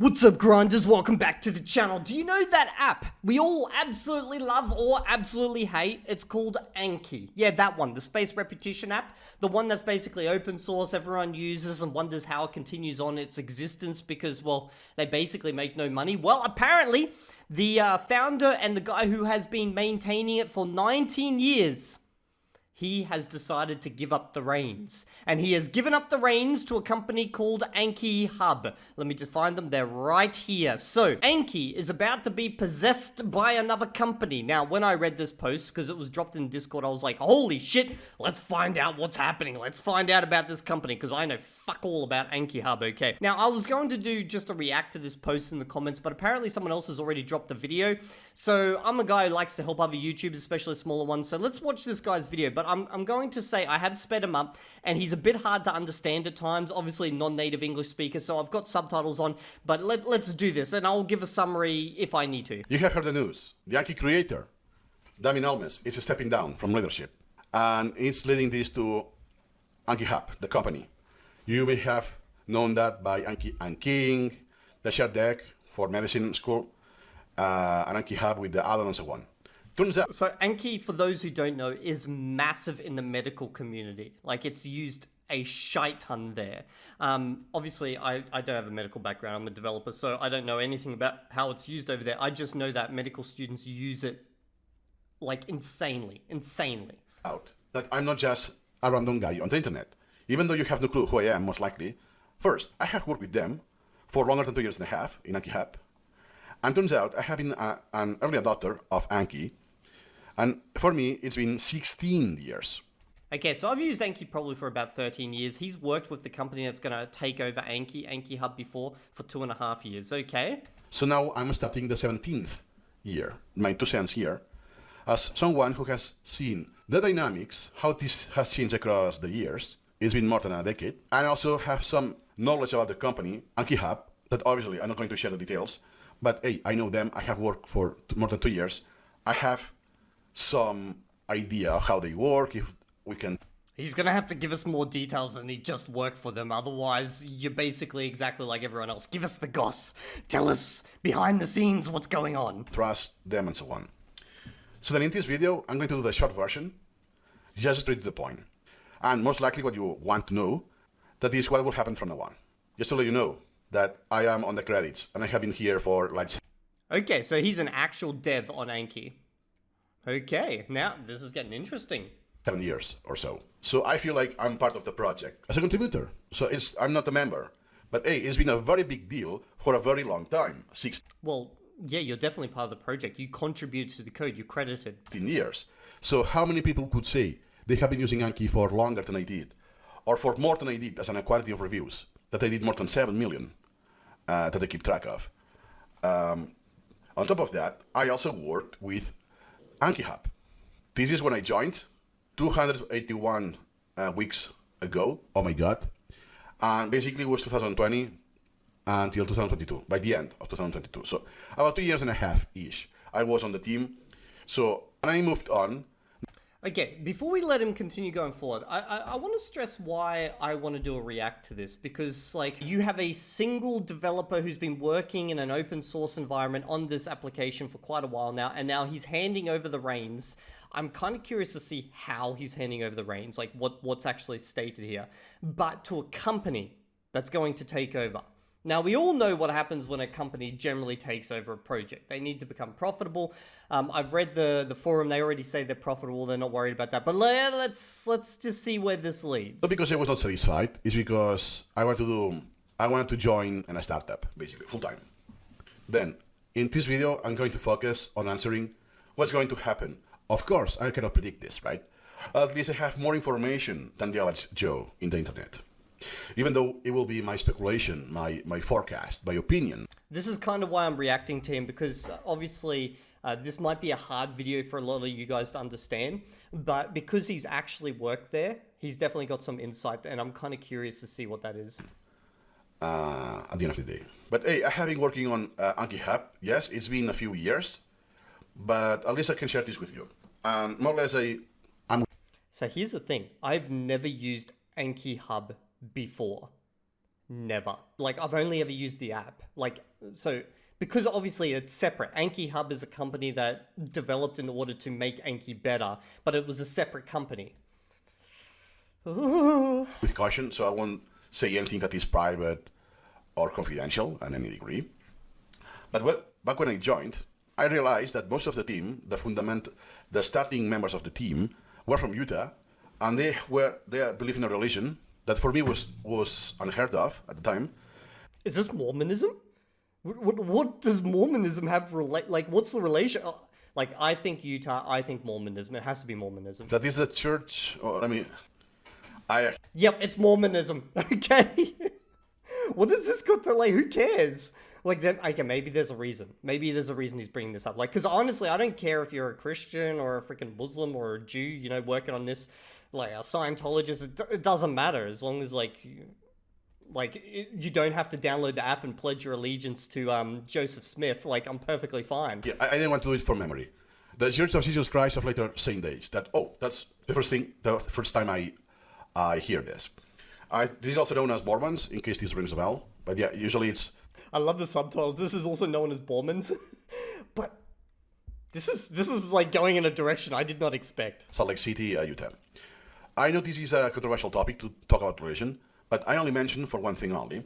What's up, grinders? Welcome back to the channel. Do you know that app we all absolutely love or absolutely hate? It's called Anki. Yeah, that one, the space repetition app. The one that's basically open source, everyone uses and wonders how it continues on its existence because, well, they basically make no money. Well, apparently, the founder and the guy who has been maintaining it for 19 years, he has decided to give up the reins. And he has given up the reins to a company called AnkiHub. Let me just find them. They're right here. So, Anki is about to be possessed by another company. Now, when I read this post, because it was dropped in Discord, I was like, holy shit, let's find out what's happening. Let's find out about this company, because I know fuck all about AnkiHub, okay? Now, I was going to do just a react to this post in the comments, but apparently someone else has already dropped the video. So, I'm a guy who likes to help other YouTubers, especially smaller ones. So, let's watch this guy's video. But I'm going to say I have sped him up, and he's a bit hard to understand at times, obviously non-native English speaker, so I've got subtitles on, but let's do this, and I'll give a summary if I need to. You have heard the news. The Anki creator, Damien Almes, is stepping down from leadership, and it's leading this to AnkiHub, the company. You may have known that by Ankiing, the shared deck for medicine school, and AnkiHub with the add-on and so on. So Anki, for those who don't know, is massive in the medical community. Like, it's used a shite ton there. Obviously, I don't have a medical background. I'm a developer, so I don't know anything about how it's used over there. I just know that medical students use it, like, insanely. Out that I'm not just a random guy on the internet. Even though you have no clue who I am, most likely. First, I have worked with them for longer than 2.5 years in AnkiHub. And turns out I have been an early adopter of Anki. And for me, it's been 16 years. Okay, so I've used Anki probably for about 13 years. He's worked with the company that's going to take over AnkiHub before for 2.5 years, okay? So now I'm starting the 17th year, my 2 cents year, as someone who has seen the dynamics, how this has changed across the years. It's been more than a decade. And I also have some knowledge about the company, AnkiHub, that obviously I'm not going to share the details, but hey, I know them. I have worked for more than 2 years. I have some idea of how they work, if we can... He's gonna have to give us more details than he just worked for them, otherwise you're basically exactly like everyone else. Give us the goss. Tell us behind the scenes what's going on. Trust them and so on. So then in this video, I'm going to do the short version, just straight to the point. And most likely what you want to know, that is what will happen from now on. Just to let you know that I am on the credits, and I have been here for like... Okay, so he's an actual dev on Anki. Okay, now this is getting interesting. 7 years or so. So I feel like I'm part of the project as a contributor. So I'm not a member. But hey, it's been a very big deal for a very long time. Well, yeah, you're definitely part of the project. You contribute to the code, you credited. 15 years. So how many people could say they have been using Anki for longer than I did? Or for more than I did as an quality of reviews? That I did more than 7 million that I keep track of. On top of that, I also worked with AnkiHub. This is when I joined, 281 weeks ago. Oh my God. And basically it was 2020 until 2022, by the end of 2022. So about 2.5 years-ish, I was on the team. So when I moved on. Okay, before we let him continue going forward, I want to stress why I want to do a react to this, because like you have a single developer who's been working in an open source environment on this application for quite a while now, and now he's handing over the reins. I'm kind of curious to see how he's handing over the reins, like what's actually stated here, but to a company that's going to take over. Now, we all know what happens when a company generally takes over a project. They need to become profitable. I've read the forum. They already say they're profitable. They're not worried about that. But let's just see where this leads. Not because I was not satisfied. It's because I wanted to join a startup, basically, full-time. Then, in this video, I'm going to focus on answering what's going to happen. Of course, I cannot predict this, right? At least I have more information than the average Joe in the internet. Even though it will be my speculation, my forecast, my opinion. This is kind of why I'm reacting to him, because obviously this might be a hard video for a lot of you guys to understand, but because he's actually worked there, he's definitely got some insight, and I'm kind of curious to see what that is. At the end of the day. But hey, I have been working on AnkiHub. Yes, it's been a few years, but at least I can share this with you. And more or less So here's the thing. I've never used AnkiHub before. Never. Like, I've only ever used the app. Like, so, because obviously it's separate. AnkiHub is a company that developed in order to make Anki better, but it was a separate company. With caution, so I won't say anything that is private or confidential in any degree. But back when I joined, I realized that most of the team, the starting members of the team, were from Utah, and they believed in a religion that for me was unheard of at the time. Is this Mormonism? What does Mormonism have like? What's the relation? Like, I think Utah, I think Mormonism. It has to be Mormonism. That is the church. Yep, it's Mormonism. Okay. What does this got to like? Who cares? Like, then, okay, maybe there's a reason. Maybe there's a reason he's bringing this up. Like, because honestly, I don't care if you're a Christian or a freaking Muslim or a Jew, you know, working on this, like a Scientologist. It doesn't matter as long as you don't have to download the app and pledge your allegiance to Joseph Smith. Like, I'm perfectly fine. Yeah, I didn't want to do it from memory. The Church of Jesus Christ of Latter Saint Days. That's the first time I hear this. This is also known as Mormons, in case this rings a bell. But yeah, usually it's. I love the subtitles. This is also known as Mormons, but this is like going in a direction I did not expect. Salt Lake City, Utah. I know this is a controversial topic to talk about religion, but I only mention for one thing only.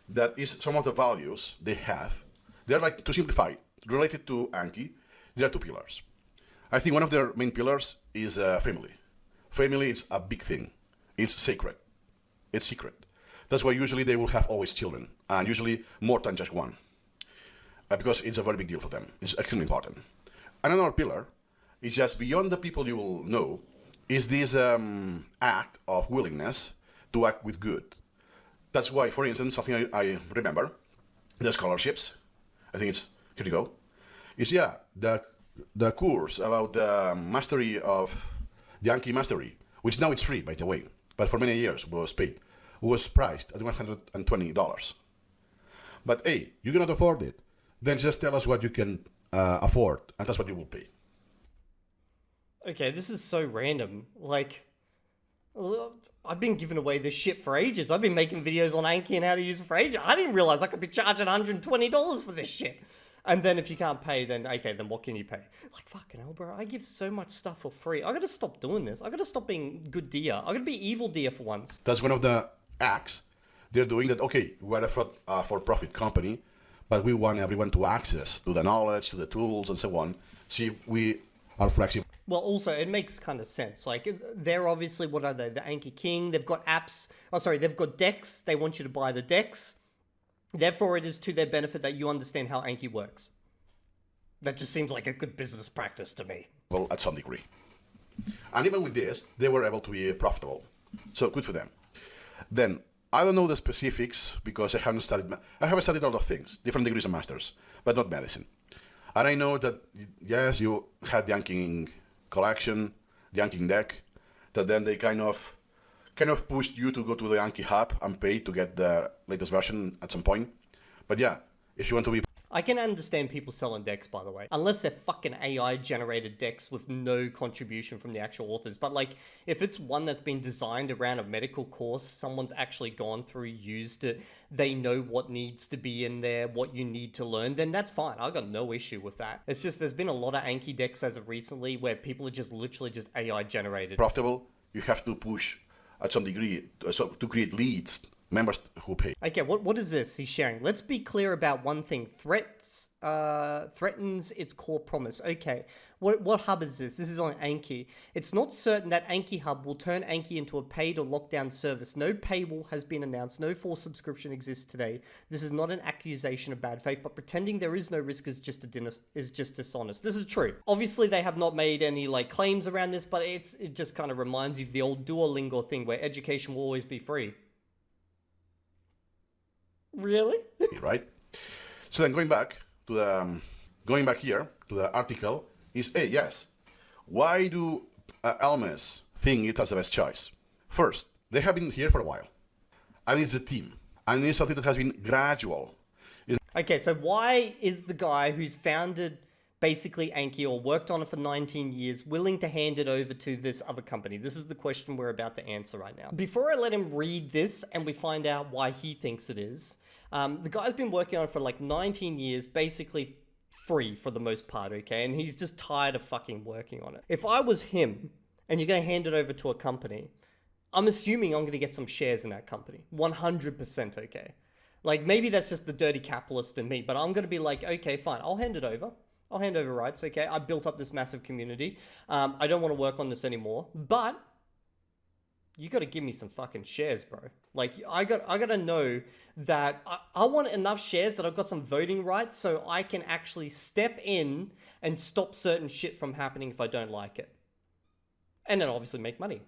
That is some of the values they have. They're, like, to simplify, related to Anki, there are two pillars. I think one of their main pillars is family. Family is a big thing. It's sacred. It's secret. That's why usually they will have always children, and usually more than just one. Because it's a very big deal for them. It's extremely important. Another pillar is just beyond the people you will know, is this act of willingness to act with good. That's why, for instance, something I remember, the scholarships, I think it's, here you go, is the course about the mastery of the Anki mastery, which now it's free, by the way, but for many years was paid, was priced at $120. But hey, you cannot afford it. Then just tell us what you can afford, and that's what you will pay. Okay, this is so random. Like, I've been giving away this shit for ages. I've been making videos on Anki and how to use it for ages. I didn't realize I could be charging $120 for this shit. And then if you can't pay, then okay, then what can you pay? Like, fucking hell, bro, I give so much stuff for free. I gotta stop doing this. I gotta stop being good deer. I gotta be Evildea for once. That's one of the acts they're doing, that, okay, we're a for-profit company, but we want everyone to access to the knowledge, to the tools, and so on. See, we are flexible. Well, also, it makes kind of sense. Like, they're obviously, what are they? The Anki King. They've got apps. Oh, sorry, they've got decks. They want you to buy the decks. Therefore, it is to their benefit that you understand how Anki works. That just seems like a good business practice to me. Well, at some degree. And even with this, they were able to be profitable. So, good for them. Then, I don't know the specifics because I haven't studied a lot of things, different degrees of masters, but not medicine. And I know that, yes, you had the Anki collection, the Anki deck, that then they kind of pushed you to go to the AnkiHub and pay to get the latest version at some point. But yeah, if you want to be... I can understand people selling decks, by the way, unless they're fucking AI-generated decks with no contribution from the actual authors. But, like, if it's one that's been designed around a medical course, someone's actually gone through, used it, they know what needs to be in there, what you need to learn, then that's fine. I've got no issue with that. It's just there's been a lot of Anki decks as of recently where people are just literally just AI-generated. Profitable, you have to push at some degree to create leads, members who pay. Okay, what is this he's sharing? Let's be clear about one thing. Threatens its core promise. Okay, what hub is this? This is on Anki. It's not certain that AnkiHub will turn Anki into a paid or lockdown service. No paywall has been announced. No forced subscription exists today. This is not an accusation of bad faith, but pretending there is no risk is just dishonest. This is true. Obviously, they have not made any like claims around this, but it just kind of reminds you of the old Duolingo thing where education will always be free. Really? Right. So then going back here to the article is, hey, yes, why do Elmes think it as the best choice? First, they have been here for a while, and it's a team, and it's something that has been gradual. Okay, so why is the guy who's founded basically Anki, or worked on it for 19 years, willing to hand it over to this other company? This is the question we're about to answer right now. Before I let him read this and we find out why he thinks it is, the guy's been working on it for like 19 years, basically free for the most part, okay? And he's just tired of fucking working on it. If I was him and you're going to hand it over to a company, I'm assuming I'm going to get some shares in that company. 100% okay. Like, maybe that's just the dirty capitalist in me, but I'm going to be like, okay, fine, I'll hand it over. I'll hand over rights, okay? I built up this massive community. I don't want to work on this anymore, but you got to give me some fucking shares, bro. Like, I got to know that I want enough shares that I've got some voting rights so I can actually step in and stop certain shit from happening if I don't like it. And then obviously make money.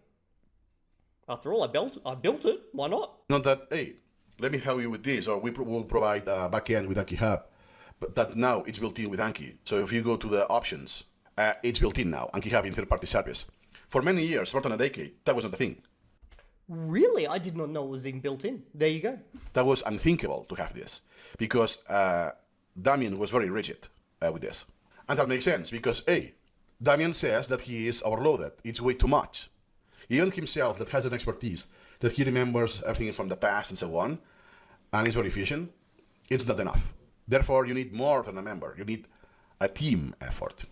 After all, I built it. Why not? Not that, hey, let me help you with this, or we will provide a backend with AnkiHub. But that now it's built in with Anki. So if you go to the options, it's built in now. AnkiHub in third-party service. For many years, more than a decade, that wasn't a thing. Really? I did not know it was even built in. There you go. That was unthinkable to have this, because Damien was very rigid with this. And that makes sense, because A, Damien says that he is overloaded. It's way too much. Even himself, that has an expertise, that he remembers everything from the past and so on, and is very efficient, it's not enough. Therefore, you need more than a member. You need a team effort.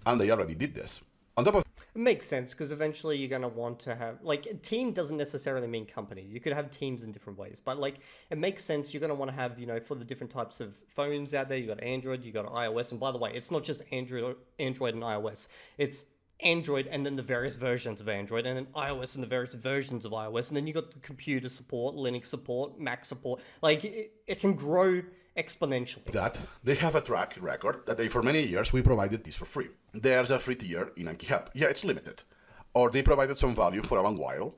And they already did this. On top of it makes sense, because eventually you're going to want to have, like, a team doesn't necessarily mean company. You could have teams in different ways, but like, it makes sense. You're going to want to have, you know, for the different types of phones out there, you got Android, you got iOS. And by the way, it's not just Android and iOS. It's Android and then the various versions of Android, and then iOS and the various versions of iOS. And then you got the computer support, Linux support, Mac support. Like, it can grow exponentially. That they have a track record that for many years we provided this for free. There's a free tier in AnkiHub. Yeah, it's limited. Or they provided some value for a long while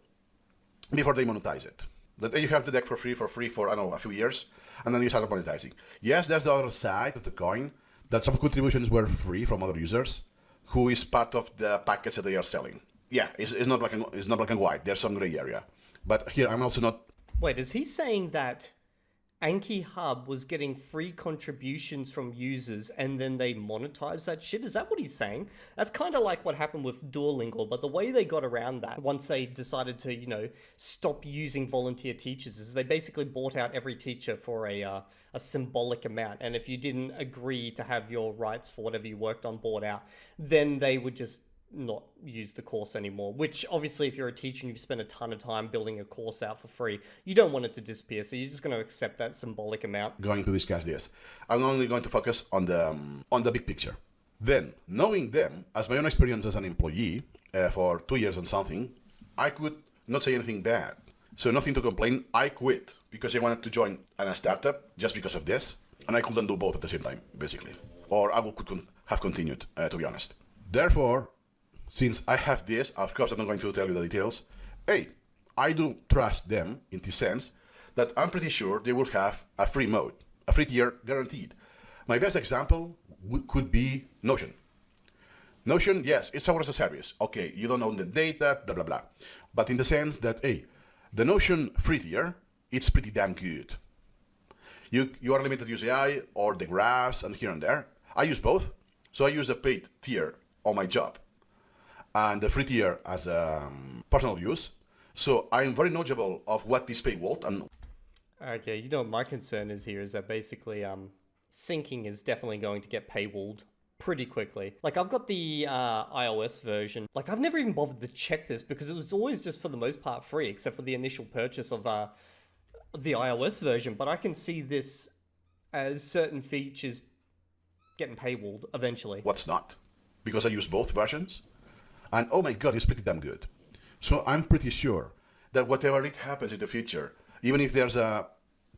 before they monetize it. That you have the deck for free for, I don't know, a few years, and then you start monetizing. Yes, there's the other side of the coin, that some contributions were free from other users, who is part of the package that they are selling. Yeah, it's not black and white. There's some gray area. But here, I'm also not... Wait, is he saying that AnkiHub was getting free contributions from users and then they monetize that shit? Is that what he's saying? That's kind of like what happened with Duolingo, but the way they got around that once they decided to, you know, stop using volunteer teachers is they basically bought out every teacher for a symbolic amount. And if you didn't agree to have your rights for whatever you worked on bought out, then they would just not use the course anymore, which obviously if you're a teacher and you've spent a ton of time building a course out for free, you don't want it to disappear, so you're just going to accept that symbolic amount. Going to discuss this. I'm only going to focus on the big picture. Then, knowing them, as my own experience as an employee for 2 years and something, I could not say anything bad. So nothing to complain. I quit because I wanted to join a startup just because of this, and I couldn't do both at the same time, basically. Or I could have continued, to be honest. Therefore, since I have this, of course I'm not going to tell you the details, hey, I do trust them in the sense that I'm pretty sure they will have a free mode, a free tier guaranteed. My best example could be Notion. Notion, yes, it's software as a service. Okay, you don't own the data, blah, blah, blah. But in the sense that, hey, the Notion free tier, it's pretty damn good. You are limited to use AI or the graphs and here and there. I use both. So I use the paid tier on my job and the free tier as a personal use. So I'm very knowledgeable of what is paywalled. And okay, you know what my concern is here is that basically syncing is definitely going to get paywalled pretty quickly. Like, I've got the iOS version. Like, I've never even bothered to check this because it was always just for the most part free, except for the initial purchase of the iOS version. But I can see this as certain features getting paywalled eventually. What's not? Because I use both versions. And oh my god, it's pretty damn good. So I'm pretty sure that whatever it happens in the future, even if there's a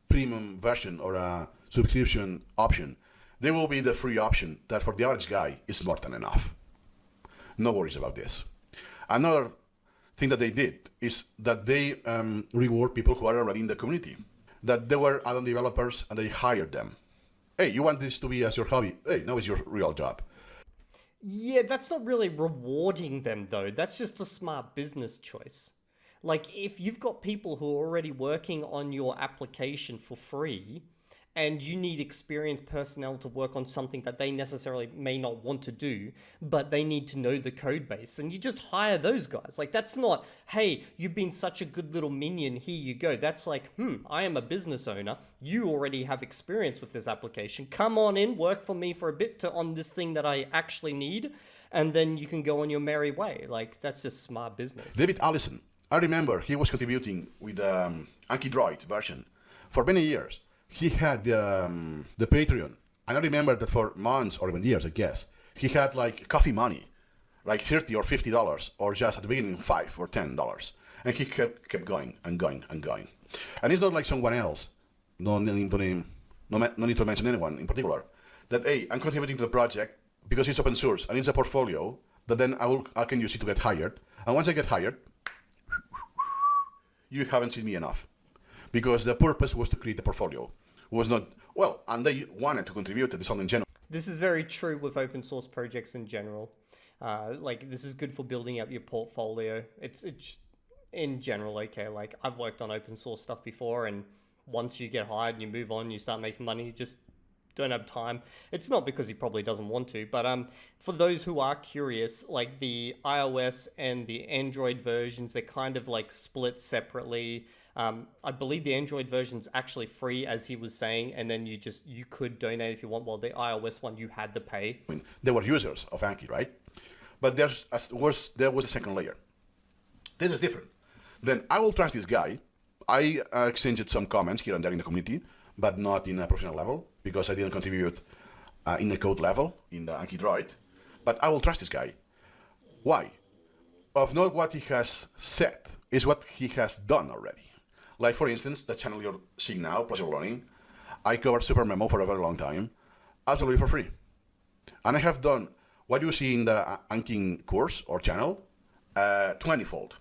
premium version or a subscription option, there will be the free option that for the average guy is more than enough. No worries about this. Another thing that they did is that they reward people who are already in the community. That they were add-on developers and they hired them. Hey, you want this to be as your hobby? Hey, now it's your real job. Yeah, that's not really rewarding them, though. That's just a smart business choice. Like, if you've got people who are already working on your application for free, and you need experienced personnel to work on something that they necessarily may not want to do, but they need to know the code base, and you just hire those guys. Like, that's not, hey, you've been such a good little minion, here you go. That's like, I am a business owner, you already have experience with this application, come on in, work for me for a bit on this thing that I actually need, and then you can go on your merry way. Like, that's just smart business. David Allison, I remember he was contributing with the Anki Droid version for many years. He had the Patreon, and I remember that for months or even years, I guess, he had like coffee money, like $30 or $50, or just at the beginning $5 or $10, and he kept going and going and going. And it's not like someone else, no need to mention anyone in particular, that hey, I'm contributing to the project because it's open source and it's a portfolio that then I can use it to get hired. And once I get hired, you haven't seen me enough, because the purpose was to create a portfolio. Was not, well, and they wanted to contribute to this in general. This is very true with open source projects in general. Like, this is good for building up your portfolio. It's in general, okay, like, I've worked on open source stuff before, and once you get hired and you move on, you start making money, you just don't have time. It's not because he probably doesn't want to, but for those who are curious, like, the iOS and the Android versions, they're kind of like split separately. I believe the Android version's actually free, as he was saying, and then you could donate if you want. Well, the iOS one, you had to pay. I mean, they were users of Anki, right? But there was a second layer. This is different. Then I will trust this guy. I exchanged some comments here and there in the community, but not in a professional level, because I didn't contribute in the code level in the Anki Droid. But I will trust this guy. Why? Of not what he has said, is what he has done already. Like, for instance, the channel you're seeing now, Plausible Learning, I covered Super Memo for a very long time, absolutely for free. And I have done what you see in the Anki course or channel, 20-fold,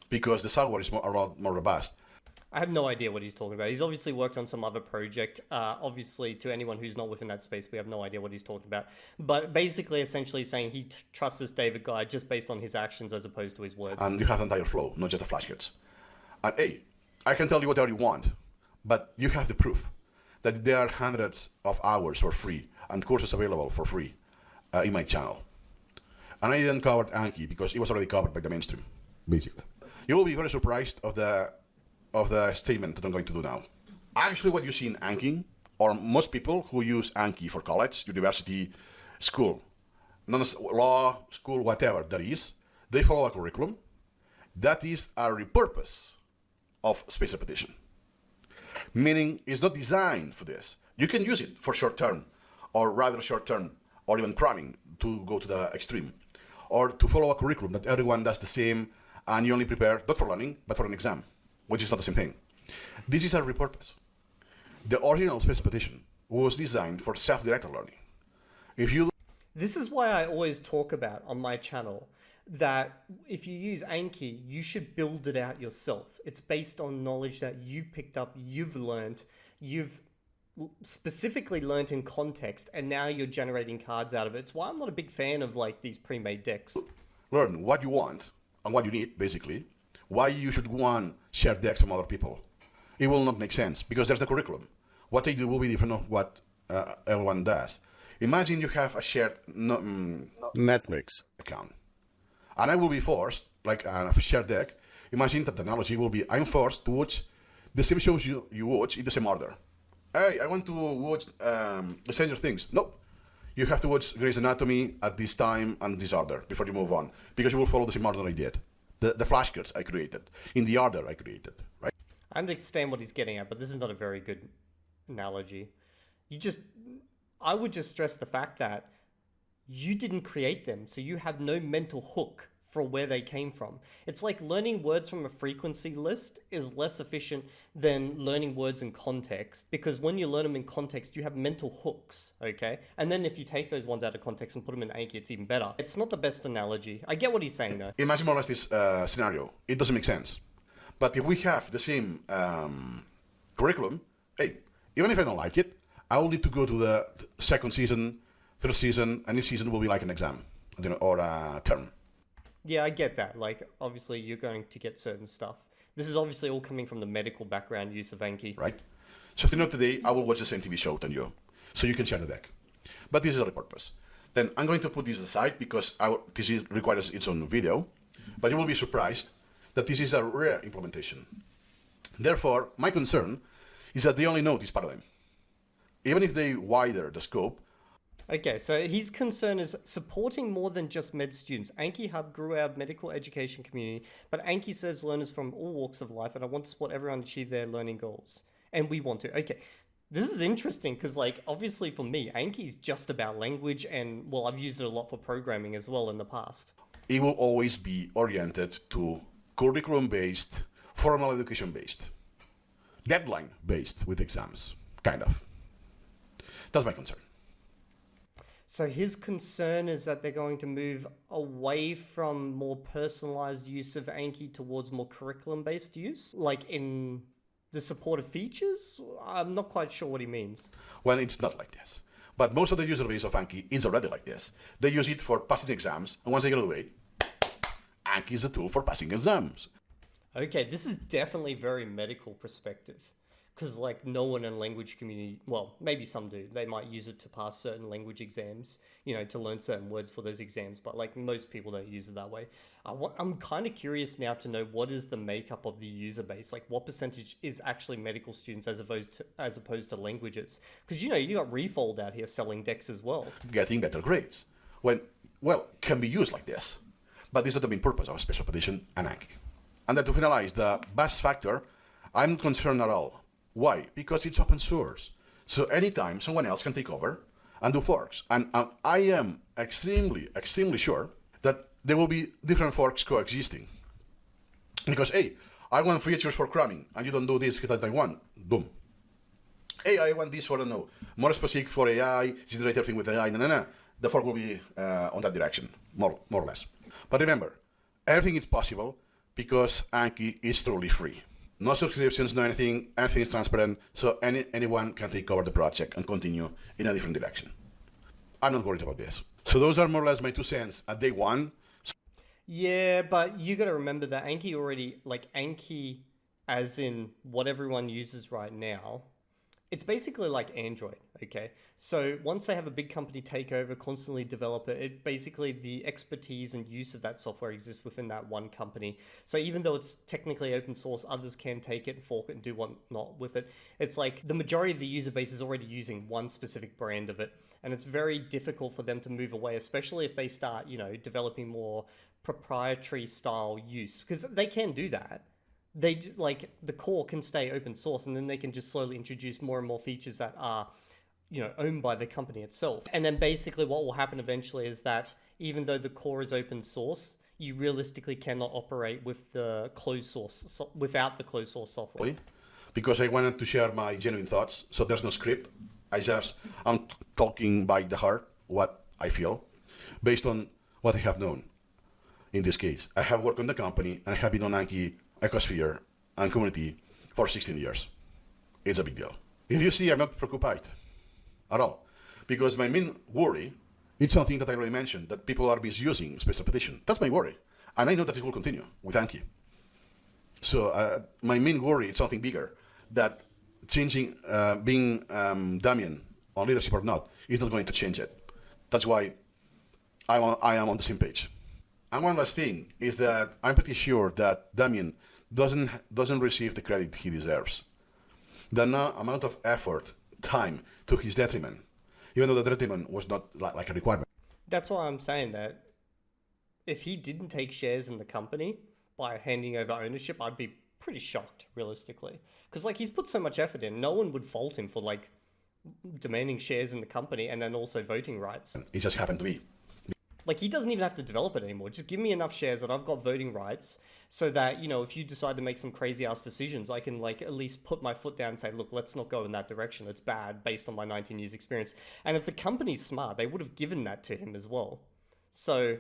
because the software is a lot more robust. I have no idea what he's talking about. He's obviously worked on some other project. Obviously, to anyone who's not within that space, we have no idea what he's talking about. But basically, essentially saying he trusts this David guy just based on his actions as opposed to his words. And you have the entire flow, not just the flashcards. And hey, I can tell you whatever you want, but you have the proof that there are hundreds of hours for free and courses available for free in my channel. And I didn't cover Anki because it was already covered by the mainstream, basically. You will be very surprised of the statement that I'm going to do now. Actually, what you see in Anki, or most people who use Anki for college, university, school, law, school, whatever that is, they follow a curriculum that is a repurpose of space repetition. Meaning it's not designed for this. You can use it for short term, or rather short term, or even cramming to go to the extreme, or to follow a curriculum that everyone does the same and you only prepare not for learning but for an exam, which is not the same thing. This is a repurpose. The original space repetition was designed for self-directed learning. This is why I always talk about on my channel that if you use Anki, you should build it out yourself. It's based on knowledge that you picked up, you've learned, you've specifically learned in context, and now you're generating cards out of it. It's why I'm not a big fan of like these pre-made decks. Learn what you want and what you need, basically. Why you should go on share decks from other people. It will not make sense because there's the curriculum. What they do will be different of what everyone does. Imagine you have a shared Netflix account. And I will be forced, like a shared deck, imagine that the analogy will be, I'm forced to watch the same shows you watch in the same order. Hey, I want to watch Stranger Things. Nope. You have to watch Grey's Anatomy at this time and this order before you move on, because you will follow the same order I did. The flashcards I created, in the order I created, right? I understand what he's getting at, but this is not a very good analogy. I would just stress the fact that you didn't create them, so you have no mental hook for where they came from. It's like learning words from a frequency list is less efficient than learning words in context, because when you learn them in context, you have mental hooks, okay? And then if you take those ones out of context and put them in Anki, it's even better. It's not the best analogy. I get what he's saying though. Imagine more or less this scenario. It doesn't make sense. But if we have the same curriculum, hey, even if I don't like it, I will need to go to the second season, third season, and each season will be like an exam, or a term. Yeah, I get that. Like, obviously, you're going to get certain stuff. This is obviously all coming from the medical background use of Anki. Right. So at the end of the day, I will watch the same TV show than you. So you can share the deck. But this is the purpose. Then I'm going to put this aside because this requires its own video. But you will be surprised that this is a rare implementation. Therefore, my concern is that they only know this paradigm. Even if they wider the scope. Okay, so his concern is supporting more than just med students. AnkiHub grew our medical education community, but Anki serves learners from all walks of life, and I want to support everyone achieve their learning goals. And we want to. Okay, this is interesting because, like, obviously for me, Anki is just about language, and, well, I've used it a lot for programming as well in the past. It will always be oriented to curriculum-based, formal education-based, deadline-based with exams, kind of. That's my concern. So his concern is that they're going to move away from more personalized use of Anki towards more curriculum-based use, like in the supportive features? I'm not quite sure what he means. Well, it's not like this. But most of the user base of Anki is already like this. They use it for passing exams, and once they graduate, Anki is a tool for passing exams. Okay, this is definitely very medical perspective. Because, like, no one in language community, well, maybe some do, they might use it to pass certain language exams, you know, to learn certain words for those exams, but, like, most people don't use it that way. I'm kind of curious now to know what is the makeup of the user base, like, what percentage is actually medical students as opposed to languages? Because, you know, you got Refold out here selling decks as well. Getting better grades. Can be used like this. But this is not the main purpose of a special petition and Anki. And then to finalize, the best factor, I'm not concerned at all. Why? Because it's open source. So anytime someone else can take over and do forks. And I am extremely, extremely sure that there will be different forks coexisting. Because, hey, I want features for cramming, and you don't do this that I want. Boom. Hey, I want this for, I don't know, more specific for AI, generate everything with AI, The fork will be on that direction, more or less. But remember, everything is possible because Anki is truly free. No subscriptions, no anything is transparent, so anyone can take over the project and continue in a different direction. I'm not worried about this. So those are more or less my 2 cents at day one. Yeah, but you got to remember that Anki as in what everyone uses right now, it's basically like Android, okay? So once they have a big company take over, constantly develop it, basically the expertise and use of that software exists within that one company. So even though it's technically open source, others can take it and fork it and do whatnot with it. It's like the majority of the user base is already using one specific brand of it. And it's very difficult for them to move away, especially if they start, you know, developing more proprietary style use, because they can do that. They like the core can stay open source, and then they can just slowly introduce more and more features that are, you know, owned by the company itself. And then basically what will happen eventually is that even though the core is open source, you realistically cannot operate with the closed source without the closed source software. Because I wanted to share my genuine thoughts, so there's no script. I'm talking by the heart, what I feel, based on what I have known. In this case, I have worked on the company, and I have been on Anki ecosphere and community for 16 years. It's a big deal. If you see, I'm not preoccupied at all, because my main worry, it's something that I already mentioned, that people are misusing special petition. That's my worry, and I know that it will continue with Anki. So my main worry is something bigger, that changing, being Damien on leadership or not, is not going to change it. That's why I am on the same page. And one last thing is that I'm pretty sure that Damien doesn't receive the credit he deserves. The amount of effort, time, to his detriment, even though the detriment was not like a requirement. That's why I'm saying that if he didn't take shares in the company by handing over ownership, I'd be pretty shocked, realistically. Because, like, he's put so much effort in, no one would fault him for, like, demanding shares in the company and then also voting rights. It just happened to be. Like, he doesn't even have to develop it anymore. Just give me enough shares that I've got voting rights so that, you know, if you decide to make some crazy-ass decisions, I can, like, at least put my foot down and say, look, let's not go in that direction. It's bad based on my 19 years experience. And if the company's smart, they would have given that to him as well. So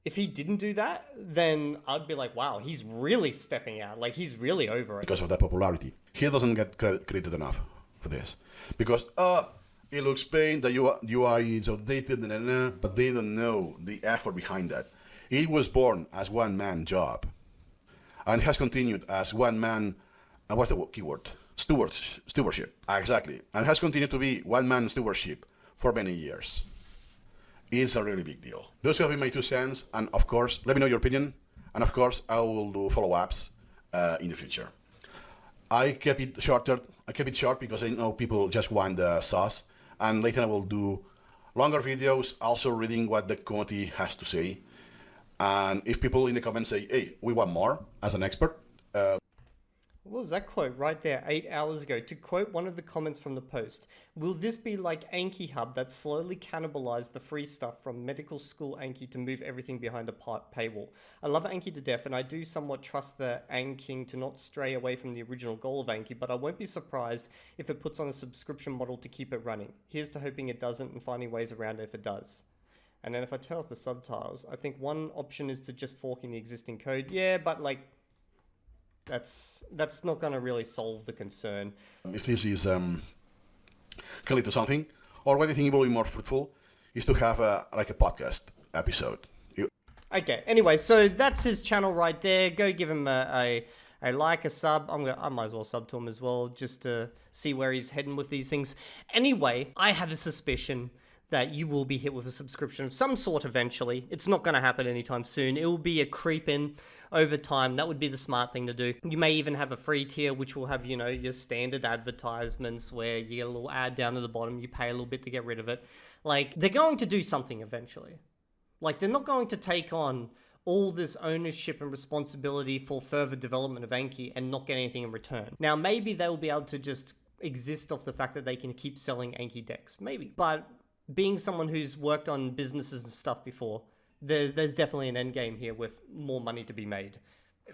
if he didn't do that, then I'd be like, wow, he's really stepping out. Like, he's really over it. Because of that popularity. He doesn't get credited enough for this. Because, it looks pain, the UI is outdated, but they don't know the effort behind that. It was born as one-man job, and has continued as one-man, what's the keyword? stewardship. Exactly. And has continued to be one-man stewardship for many years. It's a really big deal. Those have been my 2 cents, and of course, let me know your opinion, and of course, I will do follow-ups in the future. I kept it short because I know people just want the sauce, and later I will do longer videos, also reading what the community has to say. And if people in the comments say, hey, we want more as an expert, What was that quote right there 8 hours ago? To quote one of the comments from the post, will this be like AnkiHub that slowly cannibalized the free stuff from medical school Anki to move everything behind a paywall? I love Anki to death, and I do somewhat trust the Anking to not stray away from the original goal of Anki, but I won't be surprised if it puts on a subscription model to keep it running. Here's to hoping it doesn't and finding ways around it if it does. And then if I turn off the subtitles, I think one option is to just fork in the existing code. Yeah, but like, that's not going to really solve the concern. If this is can lead to something, or what I think will be more fruitful is to have a podcast episode. Okay, anyway, so that's his channel right there. Go give him a like, a sub. I might as well sub to him as well, just to see where he's heading with these things. Anyway, I have a suspicion that you will be hit with a subscription of some sort eventually. It's not going to happen anytime soon. It will be a creep in over time. That would be the smart thing to do. You may even have a free tier, which will have, your standard advertisements where you get a little ad down to the bottom. You pay a little bit to get rid of it. Like, they're going to do something eventually. Like, they're not going to take on all this ownership and responsibility for further development of Anki and not get anything in return. Now, maybe they will be able to just exist off the fact that they can keep selling Anki decks. Maybe. But being someone who's worked on businesses and stuff before, there's definitely an end game here with more money to be made.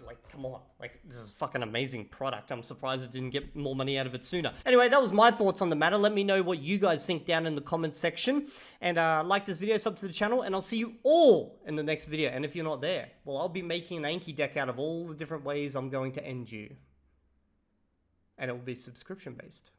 Like, come on. Like, this is a fucking amazing product. I'm surprised it didn't get more money out of it sooner. Anyway, that was my thoughts on the matter. Let me know what you guys think down in the comments section. And like this video, sub to the channel, and I'll see you all in the next video. And if you're not there, well, I'll be making an Anki deck out of all the different ways I'm going to end you. And it will be subscription based.